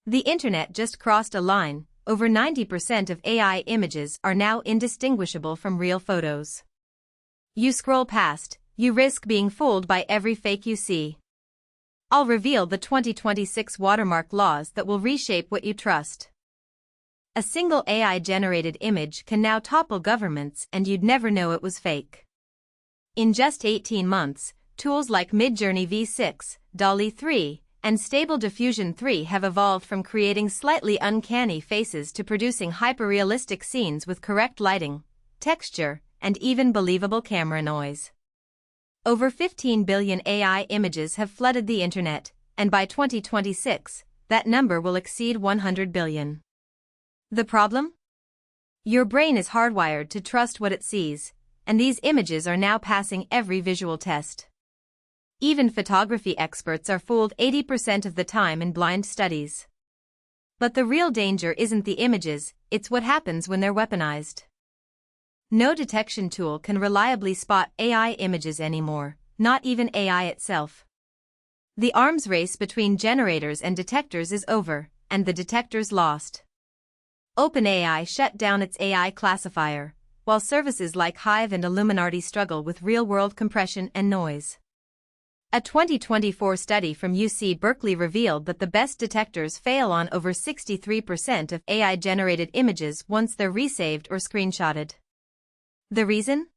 The internet just crossed a line. Over 90% of AI images are now indistinguishable from real photos. You scroll past, you risk being fooled by every fake you see. I'll reveal the 2026 watermark laws that will reshape what you trust. A single AI-generated image can now topple governments and you'd never know it was fake. In just 18 months, tools like Midjourney V6, DALL-E 3, and Stable Diffusion 3 have evolved from creating slightly uncanny faces to producing hyper-realistic scenes with correct lighting, texture, and even believable camera noise. Over 15 billion AI images have flooded the internet, and by 2026, that number will exceed 100 billion. The problem? Your brain is hardwired to trust what it sees, and these images are now passing every visual test. Even photography experts are fooled 80% of the time in blind studies. But the real danger isn't the images, it's what happens when they're weaponized. No detection tool can reliably spot AI images anymore, not even AI itself. The arms race between generators and detectors is over, and the detectors lost. OpenAI shut down its AI classifier, while services like Hive and Illuminati struggle with real-world compression and noise. A 2024 study from UC Berkeley revealed that the best detectors fail on over 63% of AI-generated images once they're resaved or screenshotted. The reason?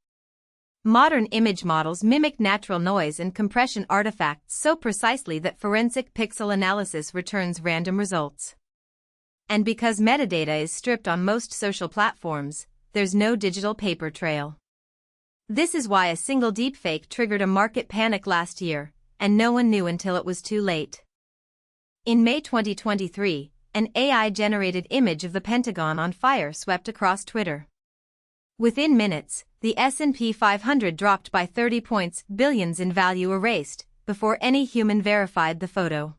Modern image models mimic natural noise and compression artifacts so precisely that forensic pixel analysis returns random results. And because metadata is stripped on most social platforms, there's no digital paper trail. This is why a single deepfake triggered a market panic last year, and no one knew until it was too late. In May 2023, an AI-generated image of the Pentagon on fire swept across Twitter. Within minutes, the S&P 500 dropped by 30 points, billions in value erased, before any human verified the photo.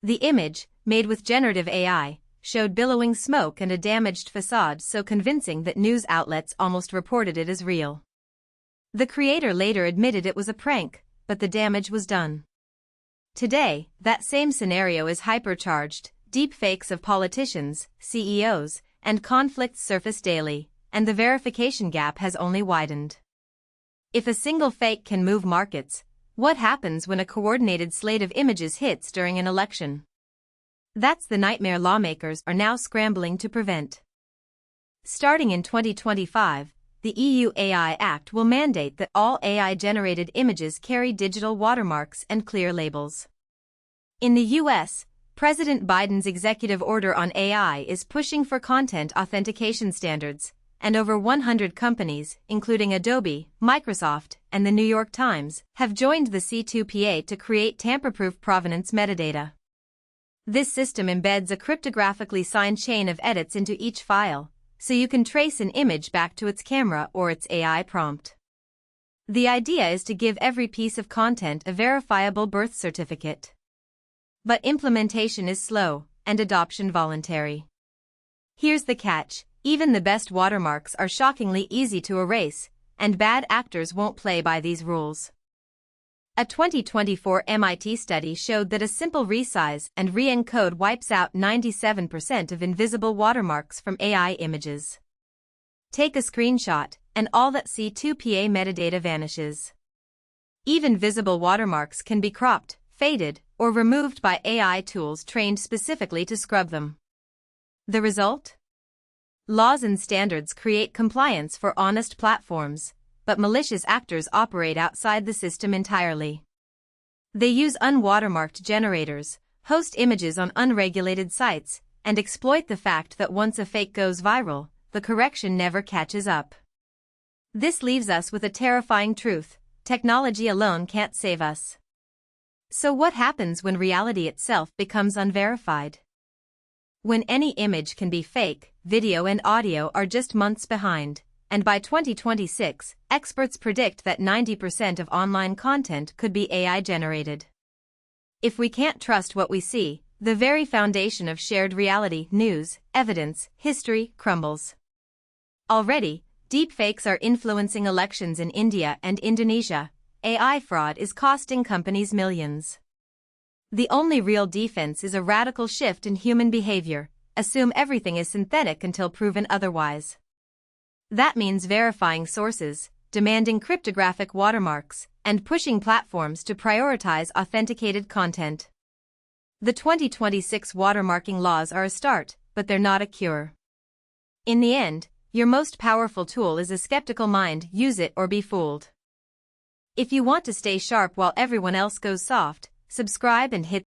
The image, made with generative AI, showed billowing smoke and a damaged facade so convincing that news outlets almost reported it as real. The creator later admitted it was a prank, but the damage was done. Today, that same scenario is hypercharged. Deepfakes of politicians, CEOs, and conflicts surface daily, and the verification gap has only widened. If a single fake can move markets, what happens when a coordinated slate of images hits during an election? That's the nightmare lawmakers are now scrambling to prevent. Starting in 2025, the EU AI Act will mandate that all AI-generated images carry digital watermarks and clear labels. In the US, President Biden's executive order on AI is pushing for content authentication standards, and over 100 companies, including Adobe, Microsoft, and the New York Times, have joined the C2PA to create tamper-proof provenance metadata. This system embeds a cryptographically signed chain of edits into each file, so you can trace an image back to its camera or its AI prompt. The idea is to give every piece of content a verifiable birth certificate. But implementation is slow, and adoption voluntary. Here's the catch: even the best watermarks are shockingly easy to erase, and bad actors won't play by these rules. A 2024 MIT study showed that a simple resize and re-encode wipes out 97% of invisible watermarks from AI images. Take a screenshot, and all that C2PA metadata vanishes. Even visible watermarks can be cropped, faded, or removed by AI tools trained specifically to scrub them. The result? Laws and standards create compliance for honest platforms, but malicious actors operate outside the system entirely. They use unwatermarked generators, host images on unregulated sites, and exploit the fact that once a fake goes viral, the correction never catches up. This leaves us with a terrifying truth: technology alone can't save us. So what happens when reality itself becomes unverified? When any image can be fake, video and audio are just months behind. And by 2026, experts predict that 90% of online content could be AI-generated. If we can't trust what we see, the very foundation of shared reality, news, evidence, history, crumbles. Already, deepfakes are influencing elections in India and Indonesia. AI fraud is costing companies millions. The only real defense is a radical shift in human behavior. Assume everything is synthetic until proven otherwise. That means verifying sources, demanding cryptographic watermarks, and pushing platforms to prioritize authenticated content. The 2026 watermarking laws are a start, but they're not a cure. In the end, your most powerful tool is a skeptical mind. Use it or be fooled. If you want to stay sharp while everyone else goes soft, subscribe and hit